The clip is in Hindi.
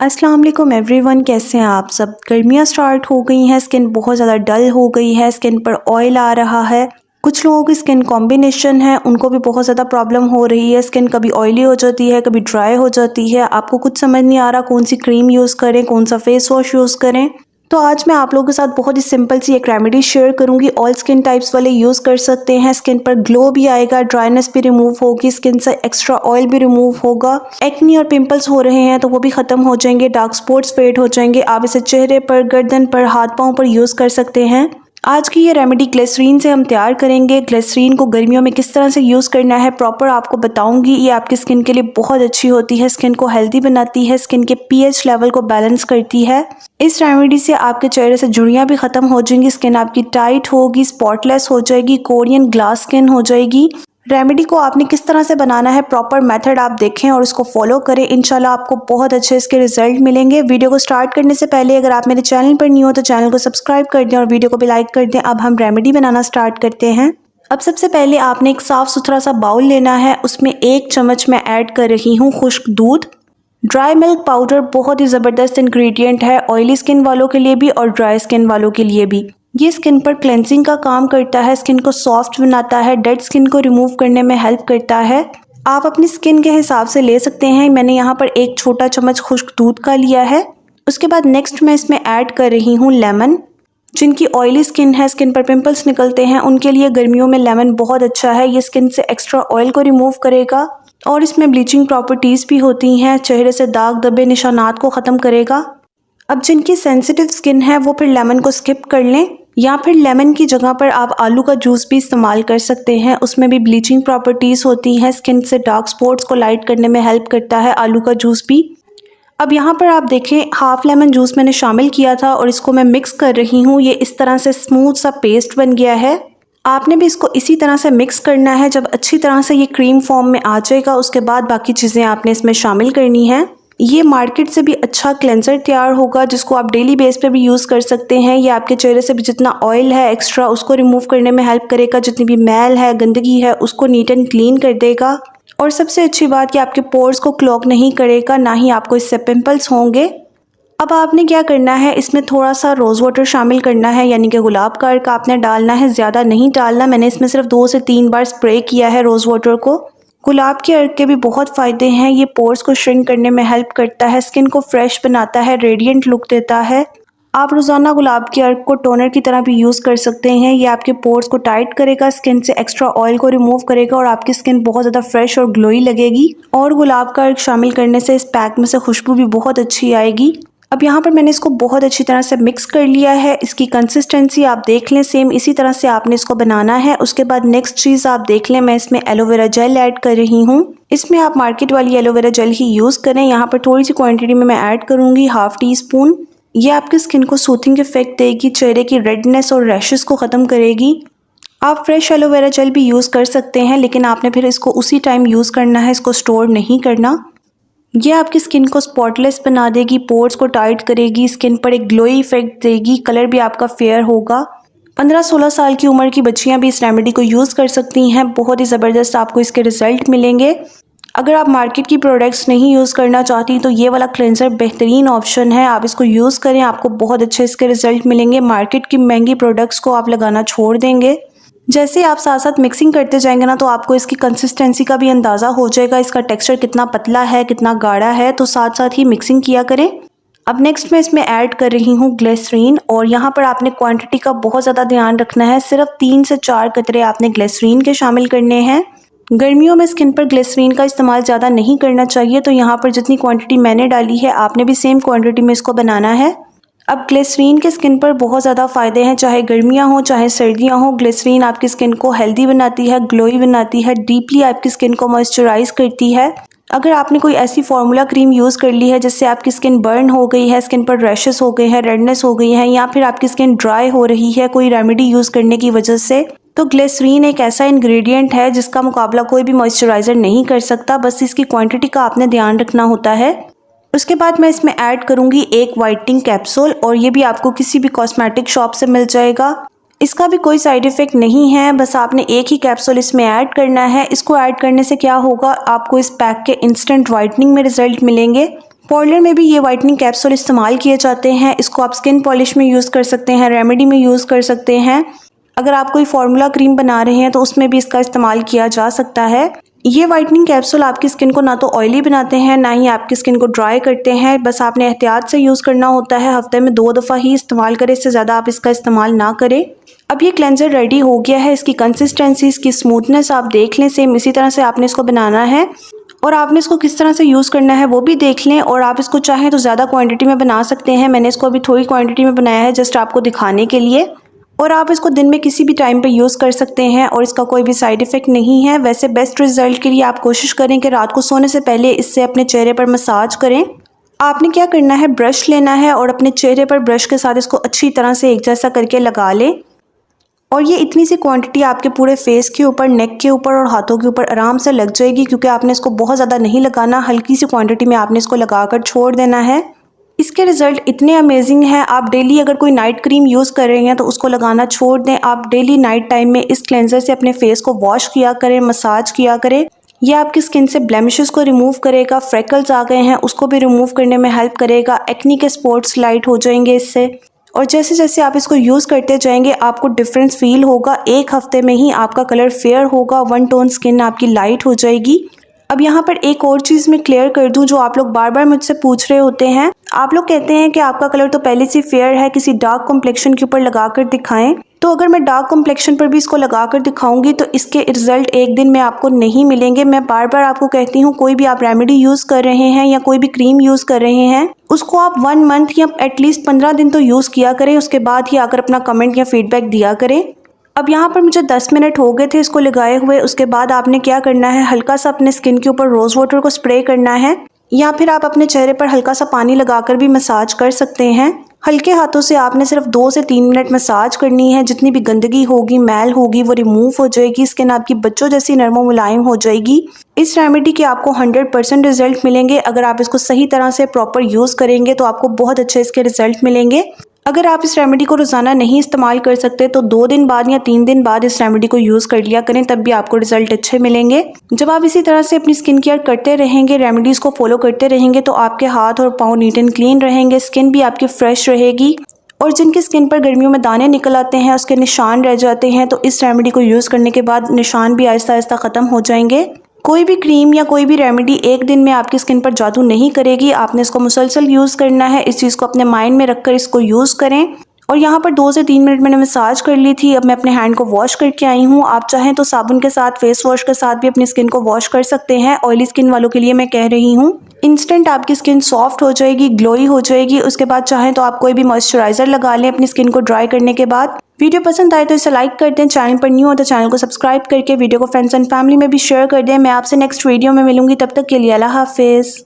अस्सलाम वालेकुम एवरीवन, कैसे हैं आप सब। गर्मियाँ स्टार्ट हो गई हैं, स्किन बहुत ज़्यादा डल हो गई है, स्किन पर ऑयल आ रहा है। कुछ लोगों की स्किन कॉम्बिनेशन है, उनको भी बहुत ज़्यादा प्रॉब्लम हो रही है। स्किन कभी ऑयली हो जाती है, कभी ड्राई हो जाती है। आपको कुछ समझ नहीं आ रहा कौन सी क्रीम यूज़ करें, कौन सा फेस वॉश यूज़ करें। तो आज मैं आप लोगों के साथ बहुत ही सिंपल सी एक रेमेडी शेयर करूंगी। ऑल स्किन टाइप्स वाले यूज़ कर सकते हैं। स्किन पर ग्लो भी आएगा, ड्राइनेस भी रिमूव होगी, स्किन से एक्स्ट्रा ऑयल भी रिमूव होगा। एक्नी और पिंपल्स हो रहे हैं तो वो भी खत्म हो जाएंगे, डार्क स्पॉट्स फेड हो जाएंगे। आप इसे चेहरे पर, गर्दन पर, हाथ पाँव पर यूज़ कर सकते हैं। आज की ये रेमेडी ग्लिसरीन से हम तैयार करेंगे। ग्लिसरीन को गर्मियों में किस तरह से यूज़ करना है प्रॉपर आपको बताऊंगी। ये आपकी स्किन के लिए बहुत अच्छी होती है, स्किन को हेल्दी बनाती है, स्किन के पीएच लेवल को बैलेंस करती है। इस रेमेडी से आपके चेहरे से झुर्रियाँ भी खत्म हो जाएंगी, स्किन आपकी टाइट होगी, स्पॉटलेस हो जाएगी, कोरियन ग्लास स्किन हो जाएगी। रेमेडी को आपने किस तरह से बनाना है प्रॉपर मेथड आप देखें और उसको फॉलो करें। इंशाल्लाह आपको बहुत अच्छे इसके रिजल्ट मिलेंगे। वीडियो को स्टार्ट करने से पहले अगर आप मेरे चैनल पर न्यू हो तो चैनल को सब्सक्राइब कर दें और वीडियो को भी लाइक कर दें। अब हम रेमेडी बनाना स्टार्ट करते हैं। अब सबसे पहले आपने एक साफ़ सुथरा सा बाउल लेना है, उसमें 1 चम्मच मैं ऐड कर रही हूँ खुश्क दूध। ड्राई मिल्क पाउडर बहुत ही ज़बरदस्त इंग्रेडिएंट है, ऑयली स्किन वालों के लिए भी और ड्राई स्किन वालों के लिए भी। ये स्किन पर क्लेंजिंग का काम करता है, स्किन को सॉफ्ट बनाता है, डेड स्किन को रिमूव करने में हेल्प करता है। आप अपनी स्किन के हिसाब से ले सकते हैं। मैंने यहाँ पर 1 छोटा चम्मच खुश्क दूध का लिया है। उसके बाद नेक्स्ट मैं इसमें ऐड कर रही हूँ लेमन। जिनकी ऑयली स्किन है, स्किन पर पिंपल्स निकलते हैं, उनके लिए गर्मियों में लेमन बहुत अच्छा है। ये स्किन से एक्स्ट्रा ऑयल को रिमूव करेगा और इसमें ब्लीचिंग प्रॉपर्टीज़ भी होती हैं, चेहरे से दाग धब्बे निशानात को ख़त्म करेगा। अब जिनकी सेंसिटिव स्किन है वो फिर लेमन को स्किप कर लें, या फिर लेमन की जगह पर आप आलू का जूस भी इस्तेमाल कर सकते हैं। उसमें भी ब्लीचिंग प्रॉपर्टीज़ होती हैं, स्किन से डार्क स्पॉट्स को लाइट करने में हेल्प करता है आलू का जूस भी। अब यहाँ पर आप देखें, हाफ लेमन जूस मैंने शामिल किया था और इसको मैं मिक्स कर रही हूँ। ये इस तरह से स्मूथ सा पेस्ट बन गया है। आपने भी इसको इसी तरह से मिक्स करना है। जब अच्छी तरह से ये क्रीम फॉर्म में आ जाएगा उसके बाद बाकी चीज़ें आपने इसमें शामिल करनी है। ये मार्केट से भी अच्छा क्लेंजर तैयार होगा जिसको आप डेली बेस पे भी यूज़ कर सकते हैं। ये आपके चेहरे से भी जितना ऑयल है एक्स्ट्रा उसको रिमूव करने में हेल्प करेगा, जितनी भी मैल है, गंदगी है, उसको नीट एंड क्लीन कर देगा। और सबसे अच्छी बात कि आपके पोर्स को क्लॉग नहीं करेगा, ना ही आपको इससे पिंपल्स होंगे। अब आपने क्या करना है, इसमें थोड़ा सा रोज़ वाटर शामिल करना है, यानी कि गुलाब का अर्क आपने डालना है, ज़्यादा नहीं डालना। मैंने इसमें सिर्फ 2 से 3 बार स्प्रे किया है रोज़ वाटर को। गुलाब के अर्क के भी बहुत फ़ायदे हैं। ये पोर्स को श्रिंक करने में हेल्प करता है, स्किन को फ्रेश बनाता है, रेडिएंट लुक देता है। आप रोज़ाना गुलाब के अर्क को टोनर की तरह भी यूज़ कर सकते हैं। ये आपके पोर्स को टाइट करेगा, स्किन से एक्स्ट्रा ऑयल को रिमूव करेगा और आपकी स्किन बहुत ज़्यादा फ्रेश और ग्लोई लगेगी। और गुलाब का अर्क शामिल करने से इस पैक में से खुशबू भी बहुत अच्छी आएगी। अब यहाँ पर मैंने इसको बहुत अच्छी तरह से मिक्स कर लिया है। इसकी कंसिस्टेंसी आप देख लें, सेम इसी तरह से आपने इसको बनाना है। उसके बाद नेक्स्ट चीज़ आप देख लें, मैं इसमें एलोवेरा जेल ऐड कर रही हूँ। इसमें आप मार्केट वाली एलोवेरा जेल ही यूज़ करें। यहाँ पर थोड़ी सी क्वांटिटी में मैं ऐड करूँगी, ½ टीस्पून। ये आपकी स्किन को सूथिंग इफेक्ट देगी, चेहरे की रेडनेस और रैशेस को ख़त्म करेगी। आप फ्रेश एलोवेरा जेल भी यूज़ कर सकते हैं, लेकिन आपने फिर इसको उसी टाइम यूज़ करना है, इसको स्टोर नहीं करना। ये आपकी स्किन को स्पॉटलेस बना देगी, पोर्स को टाइट करेगी, स्किन पर एक ग्लोई इफेक्ट देगी, कलर भी आपका फेयर होगा। 15-16 साल की उम्र की बच्चियां भी इस रेमेडी को यूज़ कर सकती हैं। बहुत ही ज़बरदस्त आपको इसके रिज़ल्ट मिलेंगे। अगर आप मार्केट की प्रोडक्ट्स नहीं यूज़ करना चाहती तो ये वाला क्लेंजर बेहतरीन ऑप्शन है, आप इसको यूज़ करें, आपको बहुत अच्छे इसके रिज़ल्ट मिलेंगे। मार्केट की महंगी प्रोडक्ट्स को आप लगाना छोड़ देंगे। जैसे आप साथ साथ मिक्सिंग करते जाएंगे ना तो आपको इसकी कंसिस्टेंसी का भी अंदाज़ा हो जाएगा, इसका टेक्सचर कितना पतला है, कितना गाढ़ा है। तो साथ साथ ही मिक्सिंग किया करें। अब नेक्स्ट मैं इसमें ऐड कर रही हूँ ग्लिसरीन, और यहाँ पर आपने क्वांटिटी का बहुत ज़्यादा ध्यान रखना है। सिर्फ 3 से 4 कतरे आपने ग्लिसरीन के शामिल करने हैं। गर्मियों में स्किन पर ग्लिसरीन का इस्तेमाल ज़्यादा नहीं करना चाहिए, तो यहाँ पर जितनी क्वांटिटी मैंने डाली है आपने भी सेम क्वांटिटी में इसको बनाना है। अब ग्लिसरीन के स्किन पर बहुत ज़्यादा फ़ायदे हैं, चाहे गर्मियाँ हो चाहे सर्दियाँ हो। ग्लिसरीन आपकी स्किन को हेल्दी बनाती है, ग्लोई बनाती है, डीपली आपकी स्किन को मॉइस्चराइज करती है। अगर आपने कोई ऐसी फार्मूला क्रीम यूज़ कर ली है जिससे आपकी स्किन बर्न हो गई है, स्किन पर रैशेस हो गए हैं, रेडनेस हो गई है, या फिर आपकी स्किन ड्राई हो रही है कोई रेमेडी यूज़ करने की वजह से, तो ग्लिसरीन एक ऐसा इंग्रेडिएंट है जिसका मुकाबला कोई भी मॉइस्चराइज़र नहीं कर सकता। बस इसकी क्वांटिटी का आपने ध्यान रखना होता है। उसके बाद मैं इसमें ऐड करूँगी 1 वाइटनिंग कैप्सूल, और ये भी आपको किसी भी कॉस्मेटिक शॉप से मिल जाएगा। इसका भी कोई साइड इफ़ेक्ट नहीं है, बस आपने एक ही कैप्सूल इसमें ऐड करना है। इसको ऐड करने से क्या होगा, आपको इस पैक के इंस्टेंट वाइटनिंग में रिजल्ट मिलेंगे। पार्लर में भी ये वाइटनिंग कैप्सूल इस्तेमाल किए जाते हैं। इसको आप स्किन पॉलिश में यूज़ कर सकते हैं, रेमेडी में यूज़ कर सकते हैं। अगर आप कोई फार्मूला क्रीम बना रहे हैं तो उसमें भी इसका इस्तेमाल किया जा सकता है। ये वाइटनिंग कैप्सूल आपकी स्किन को ना तो ऑयली बनाते हैं, ना ही आपकी स्किन को ड्राई करते हैं। बस आपने एहतियात से यूज़ करना होता है। हफ्ते में 2 दफ़ा ही इस्तेमाल करें, इससे ज़्यादा आप इसका इस्तेमाल ना करें। अब ये क्लेंजर रेडी हो गया है। इसकी कंसिस्टेंसी, इसकी स्मूथनेस आप देख लें। सेम इसी तरह से आपने इसको बनाना है और आपने इसको किस तरह से यूज़ करना है वो भी देख लें। और आप इसको चाहें तो ज़्यादा क्वांटिटी में बना सकते हैं। मैंने इसको अभी थोड़ी क्वांटिटी में बनाया है जस्ट आपको दिखाने के लिए। और आप इसको दिन में किसी भी टाइम पे यूज़ कर सकते हैं और इसका कोई भी साइड इफ़ेक्ट नहीं है। वैसे बेस्ट रिज़ल्ट के लिए आप कोशिश करें कि रात को सोने से पहले इससे अपने चेहरे पर मसाज करें। आपने क्या करना है, ब्रश लेना है और अपने चेहरे पर ब्रश के साथ इसको अच्छी तरह से एक जैसा करके लगा लें। और ये इतनी सी क्वांटिटी आपके पूरे फेस के ऊपर, नेक के ऊपर और हाथों के ऊपर आराम से लग जाएगी, क्योंकि आपने इसको बहुत ज़्यादा नहीं लगाना। हल्की सी क्वांटिटी में आपने इसको लगाकर छोड़ देना है। इसके रिज़ल्ट इतने अमेजिंग हैं। आप डेली अगर कोई नाइट क्रीम यूज़ कर रहे हैं तो उसको लगाना छोड़ दें। आप डेली नाइट टाइम में इस क्लेंजर से अपने फेस को वॉश किया करें, मसाज किया करें। यह आपकी स्किन से ब्लेमिशेस को रिमूव करेगा। फ्रेकल्स आ गए हैं उसको भी रिमूव करने में हेल्प करेगा। एक्नी के स्पॉट्स लाइट हो जाएंगे इससे। और जैसे जैसे आप इसको यूज़ करते जाएंगे आपको डिफरेंस फील होगा। 1 हफ्ते में ही आपका कलर फेयर होगा, 1 टोन स्किन आपकी लाइट हो जाएगी। अब यहाँ पर एक और चीज़ मैं क्लियर कर दूं, जो आप लोग बार बार मुझसे पूछ रहे होते हैं। आप लोग कहते हैं कि आपका कलर तो पहले से फेयर है, किसी डार्क कॉम्प्लेक्शन के ऊपर लगाकर दिखाएं। तो अगर मैं डार्क कॉम्प्लेक्शन पर भी इसको लगाकर दिखाऊंगी तो इसके रिजल्ट एक दिन में आपको नहीं मिलेंगे। मैं बार बार आपको कहती हूँ, कोई भी आप रेमेडी यूज़ कर रहे हैं या कोई भी क्रीम यूज़ कर रहे हैं, उसको आप 1 मंथ या एटलीस्ट 15 दिन तो यूज़ किया करें। उसके बाद ही आकर अपना कमेंट या फीडबैक दिया करें। अब यहाँ पर मुझे 10 मिनट हो गए थे इसको लगाए हुए। उसके बाद आपने क्या करना है, हल्का सा अपने स्किन के ऊपर रोज़ वाटर को स्प्रे करना है, या फिर आप अपने चेहरे पर हल्का सा पानी लगाकर भी मसाज कर सकते हैं। हल्के हाथों से आपने सिर्फ 2 से 3 मिनट मसाज करनी है। जितनी भी गंदगी होगी, मैल होगी, वो रिमूव हो जाएगी। स्किन आपकी बच्चों जैसी नरमो मुलायम हो जाएगी। इस रेमेडी के आपको 100% रिजल्ट मिलेंगे। अगर आप इसको सही तरह से प्रॉपर यूज़ करेंगे तो आपको बहुत अच्छे इसके रिजल्ट मिलेंगे। अगर आप इस रेमेडी को रोज़ाना नहीं इस्तेमाल कर सकते तो 2 दिन बाद या 3 दिन बाद इस रेमेडी को यूज़ कर लिया करें, तब भी आपको रिजल्ट अच्छे मिलेंगे। जब आप इसी तरह से अपनी स्किन केयर करते रहेंगे, रेमेडीज़ को फॉलो करते रहेंगे, तो आपके हाथ और पाँव नीट एंड क्लीन रहेंगे, स्किन भी आपकी फ्रेश रहेगी। और जिनकी स्किन पर गर्मियों में दाने निकल आते हैं, उसके निशान रह जाते हैं, तो इस रेमेडी को यूज़ करने के बाद निशान भी आहिस्ता आहिस्ता ख़त्म हो जाएंगे। कोई भी क्रीम या कोई भी रेमेडी एक दिन में आपकी स्किन पर जादू नहीं करेगी। आपने इसको मुसलसल यूज़ करना है। इस चीज़ को अपने माइंड में रखकर इसको यूज़ करें। और यहाँ पर 2 से 3 मिनट मैंने मसाज कर ली थी। अब मैं अपने हैंड को वॉश करके आई हूँ। आप चाहें तो साबुन के साथ, फेस वॉश के साथ भी अपनी स्किन को वॉश कर सकते हैं। ऑयली स्किन वालों के लिए मैं कह रही हूँ। इंस्टेंट आपकी स्किन सॉफ्ट हो जाएगी, ग्लोई हो जाएगी। उसके बाद चाहें तो आप कोई भी मॉइस्चराइजर लगा लें अपनी स्किन को ड्राई करने के बाद। वीडियो पसंद आए तो इसे लाइक कर दें। चैनल पर न्यू हो तो चैनल को सब्सक्राइब करके वीडियो को फ्रेंड्स एंड फैमिली में भी शेयर कर दें। मैं आपसे नेक्स्ट वीडियो में मिलूंगी, तब तक के लिए अल्लाह हाफिज़।